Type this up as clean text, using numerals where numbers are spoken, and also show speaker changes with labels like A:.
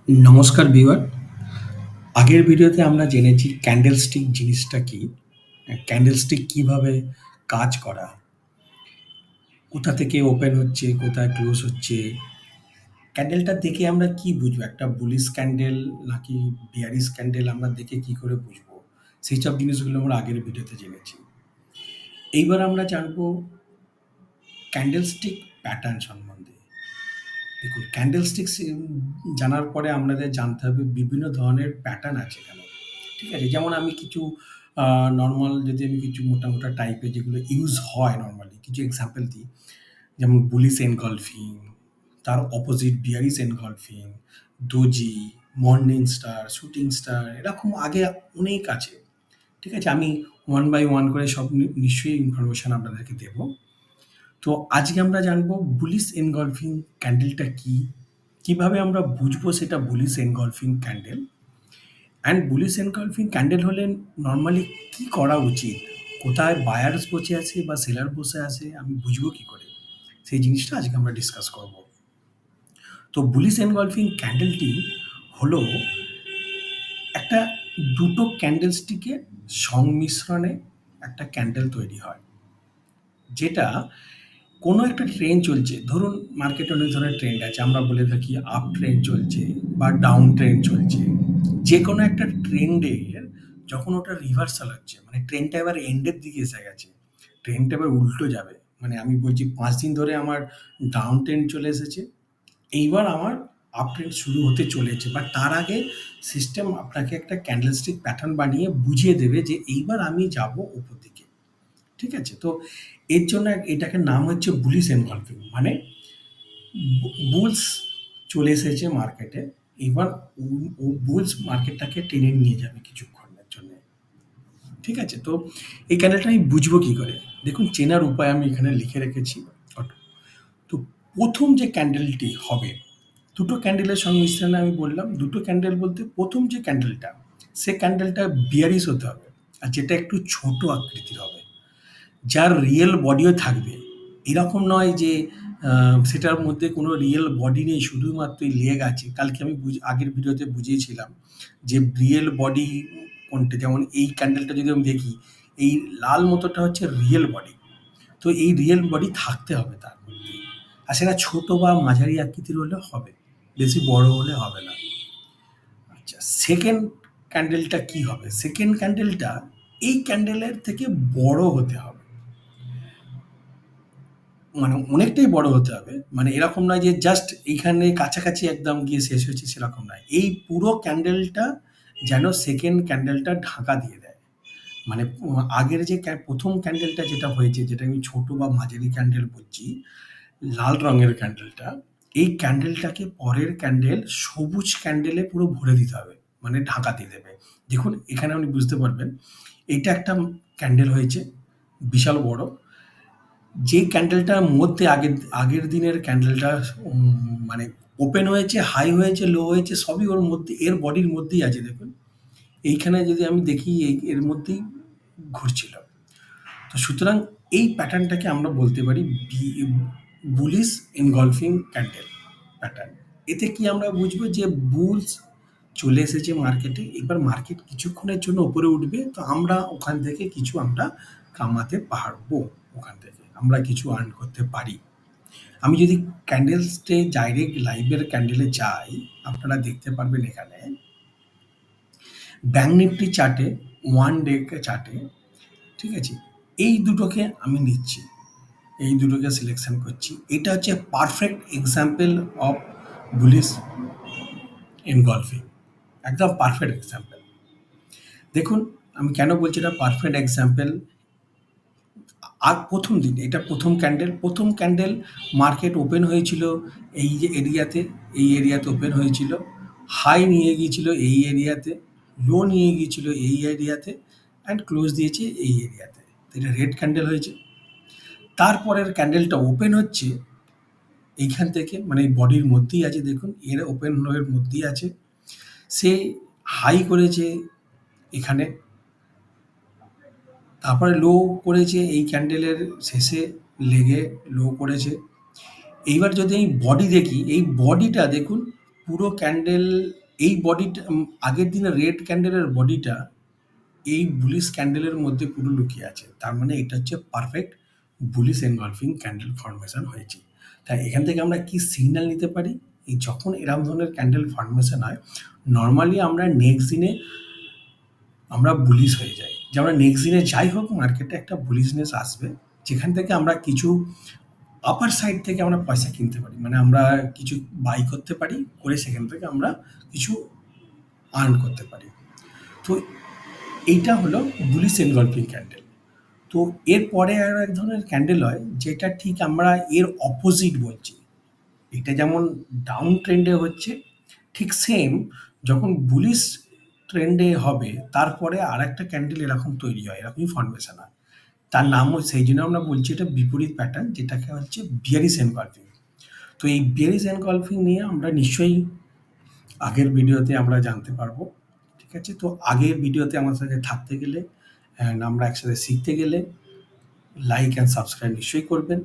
A: নমস্কার ভিউয়ার। আগের ভিডিওতে আমরা জেনেছি ক্যান্ডেলস্টিক জিনিসটা কি, ক্যান্ডেলস্টিক কিভাবে কাজ করা, কোথা থেকে ওপেন হচ্ছে, কোথায় ক্লোজ হচ্ছে। ক্যান্ডেলটা দেখে আমরা কি বুঝবো? একটা বুলিশ ক্যান্ডেল নাকি বিয়ারিশ ক্যান্ডেল আমরা দেখে কি করে বুঝবো? সেইসব জিনিসগুলো আমরা আগের ভিডিওতে জেনেছি। এইবার আমরা জানবো ক্যান্ডেলস্টিক প্যাটার্ন সম্বন্ধে। দেখুন ক্যান্ডেলস্টিক্স জানার পরে আমাদের জানতে হবে বিভিন্ন ধরনের প্যাটার্ন আছে এখানে। ঠিক আছে? যেমন আমি কিছু নরমাল যদি আমি কিছু মোটা, মোটা টাইপের যেগুলো ইউজ হয় নরমালি কিছু এক্সাম্পল দিই। যেমন বুলিশ এনগলফিং, তার opposite bearish engulfing, doji, morning star, shooting star এরকম আগে অনেক আছে। ঠিক আছে? আমি ওয়ান বাই ওয়ান করে সব নিশ্চয়ই ইনফরমেশন আপনাদেরকে দেবো। তো আজকে আমরা জানবো বুলিশ এনগলফিং ক্যান্ডেলটা কি, কিভাবে আমরা বুঝবো সেটা bullish engulfing candle, and bullish engulfing candle হলে নর্মালি কি করা উচিত, কোথায় বায়ার্স বসে আছে বা সেলার বসে আছে আমি বুঝবো কি করে, সেই জিনিসটা আজকে আমরা ডিসকাস করব। তো বুলিশ এনগলফিং ক্যান্ডেলটি হলো একটা দুটো ক্যান্ডেলস্টিকের সংমিশ্রণে একটা ক্যান্ডেল তৈরি হয়, যেটা কোনো একটা ট্রেন্ড চলছে। ধরুন মার্কেটে অনেক ধরনের ট্রেন্ড আছে, আমরা বলে থাকি আপ ট্রেন্ড চলছে বা ডাউন ট্রেন্ড চলছে। যে কোনো একটা ট্রেন্ডের যখন ওটা রিভার্সাল হচ্ছে, মানে ট্রেন্ডটা এবার এন্ডের দিকে এসে গেছে, ট্রেন্ডটা এবার উল্টো যাবে, মানে আমি বলছি 5 দিন ধরে আমার ডাউন ট্রেন্ড চলে এসেছে, এইবার আমার আপ ট্রেন্ড শুরু হতে চলেছে, বা তার আগে সিস্টেম আপনাকে একটা ক্যান্ডেলস্টিক প্যাটার্ন বানিয়ে বুঝিয়ে দেবে যে এইবার আমি যাব উপর দিকে। ঠিক আছে? তো এর জন্য এটাকে নাম হচ্ছে বুলিশ এনগলফিং, মানে বুলস চলে এসেছে মার্কেটে, এবার ও বুলস মার্কেটটাকে টেনে নিয়ে যাবে কিছুক্ষণের জন্য। ঠিক আছে? তো এই ক্যান্ডেলটা আমি বুঝবো কি করে? দেখুন চেনার উপায় আমি এখানে লিখে রেখেছি। তো প্রথম যে ক্যান্ডেলটি হবে, দুটো ক্যান্ডেলের সংমিশ্রণে আমি বললাম, দুটো ক্যান্ডেল বলতে প্রথম যে ক্যান্ডেলটা, সে ক্যান্ডেলটা বিয়ারিশ হতে হবে, আর যেটা একটু ছোট আকৃতির হবে, যার রিয়েল বডিও থাকবে। এরকম নয় যে সেটার মধ্যে কোনো রিয়েল বডি নেই, শুধুমাত্রই লেগ আছে। কালকে আমি আগের ভিডিওতে বুঝিয়েছিলাম যে রিয়েল বডি কোনটা। যেমন এই ক্যান্ডেলটা যদি আমি দেখি, এই লাল মতোটা হচ্ছে রিয়েল বডি। তো এই রিয়েল বডি থাকতে হবে তার মধ্যে, আর সেটা ছোট বা মাঝারি আকৃতির হলে হবে, বেশি বড় হলে হবে না। আচ্ছা, সেকেন্ড ক্যান্ডেলটা কি হবে? সেকেন্ড ক্যান্ডেলটা এই ক্যান্ডেলের থেকে বড় হতে হবে, মানে অনেকটাই বড় হতে হবে। মানে এরকম নয় যে জাস্ট এইখানে কাছাকাছি একদম গিয়ে শেষ হয়েছে, সেরকম নয়। এই পুরো ক্যান্ডেলটা যেন সেকেন্ড ক্যান্ডেলটা ঢাকা দিয়ে দেয়। মানে আগের যে প্রথম ক্যান্ডেলটা যেটা হয়েছে, যেটা আমি ছোট বা মাঝারি ক্যান্ডেল বলছি, লাল রঙের ক্যান্ডেলটা, এই ক্যান্ডেলটাকে পরের ক্যান্ডেল সবুজ ক্যান্ডেলে পুরো ভরে দিতে হবে, মানে ঢাকা দিয়ে দেবে। দেখুন এখানে আপনি বুঝতে পারবেন, এইটা একটা ক্যান্ডেল হয়েছে বিশাল বড়, যে ক্যান্ডেলটার মধ্যে আগের আগের দিনের ক্যান্ডেলটা মানে ওপেন হয়েছে, হাই হয়েছে, লো হয়েছে, সবই ওর মধ্যে, এর বডির মধ্যেই আছে। দেখুন এইখানে যদি আমি দেখি এর মধ্যেই ঘুরছিল। তো সুতরাং এই প্যাটার্নটাকে আমরা বলতে পারি বুলিশ এনগলফিং ক্যান্ডেল প্যাটার্ন। এতে কি আমরা বুঝবো যে বুলস চলে এসেছে মার্কেটে, এবার মার্কেট কিছুক্ষণের জন্য উপরে উঠবে, তো আমরা ওখান থেকে কিছু আমরা কামাতে পারবো, ওখান থেকে আমরা কিছু আর্ন করতে পারি। আমি যদি ক্যান্ডেলসে ডাইরেক্ট লাইভের ক্যান্ডেলে যাই, আপনারা দেখতে পারবেন এখানে ব্যাঙ্ক নিফটি চার্টে, ওয়ান ডে চার্টে, ঠিক আছে, এই দুটোকে আমি নিচ্ছি, এই দুটোকে সিলেকশন করছি। এটা হচ্ছে পারফেক্ট এক্সাম্পল অফ বুলিশ এনগলফিং, একদম পারফেক্ট এক্সাম্পল। দেখুন আমি কেন বলছি এটা পারফেক্ট এক্সাম্পল। আর প্রথম দিন, এটা প্রথম ক্যান্ডেল, প্রথম ক্যান্ডেল মার্কেট ওপেন হয়েছিল এই যে এরিয়াতে, এই এরিয়াতে ওপেন হয়েছিল, হাই নিয়ে গিয়েছিল এই এরিয়াতে, লো নিয়ে গিয়েছিল এই এরিয়াতে, অ্যান্ড ক্লোজ দিয়েছে এই এরিয়াতে। এটা রেড ক্যান্ডেল হয়েছে। তারপরের ক্যান্ডেলটা ওপেন হচ্ছে এইখান থেকে, মানে বডির মধ্যেই আছে, দেখুন এর ওপেন এর মধ্যেই আছে, সে হাই করেছে এখানে, তারপরে লো করেছে এই ক্যান্ডেলের শেষে লেগে লো করেছে। এইবার যদি এই বডি দেখি, এই বডিটা দেখুন পুরো ক্যান্ডেল এই বডিটা আগের দিনের রেড ক্যান্ডেলের বডিটা এই বুলিশ ক্যান্ডেলের মধ্যে পুরো লুকিয়ে আছে। তার মানে এটা হচ্ছে perfect bullish engulfing candle formation হয়েছে। তাই এখান থেকে আমরা কি সিগন্যাল নিতে পারি? এই যখন এরকম ধরনের ক্যান্ডেল ফর্মেশন হয়, নরমালি আমরা নেক্সট দিনে আমরা বুলিশ হয়ে যাই। যে আমরা নেক্সট দিনে যাই হোক মার্কেটে একটা বুলিশনেস আসবে, যেখান থেকে আমরা কিছু আপার সাইড থেকে আমরা পয়সা কিনতে পারি। মানে আমরা কিছু বাই করতে পারি, করে সেখান থেকে আমরা কিছু আর্ন করতে পারি। তো এইটা হলো বুলিশ এনগলফিং ক্যান্ডেল। তো এরপরে আরো এক ধরনের ক্যান্ডেল হয় যেটা ঠিক আমরা এর অপোজিট বলছি। এটা যেমন ডাউন ট্রেন্ডে হচ্ছে, ঠিক সেম যখন বুলিশ ট্রেন্ডে হবে তারপরে আরেকটা ক্যান্ডেল এরকম তৈরি হয়, এরকমই ফর্মেশন হয়। তার নামও সেই জন্য আমরা বলছি এটা বিপরীত প্যাটার্ন, যেটাকে হচ্ছে বিয়ারিশ এনগলফিং। তো এই বিয়ারিশ এনগলফিং নিয়ে আমরা নিশ্চয়ই আগের ভিডিওতে আমরা জানতে পারবো। ঠিক আছে? তো আগের ভিডিওতে আমার সাথে থাকতে গেলে অ্যান্ড আমরা একসাথে শিখতে গেলে লাইক অ্যান্ড সাবস্ক্রাইব নিশ্চয়ই করবেন।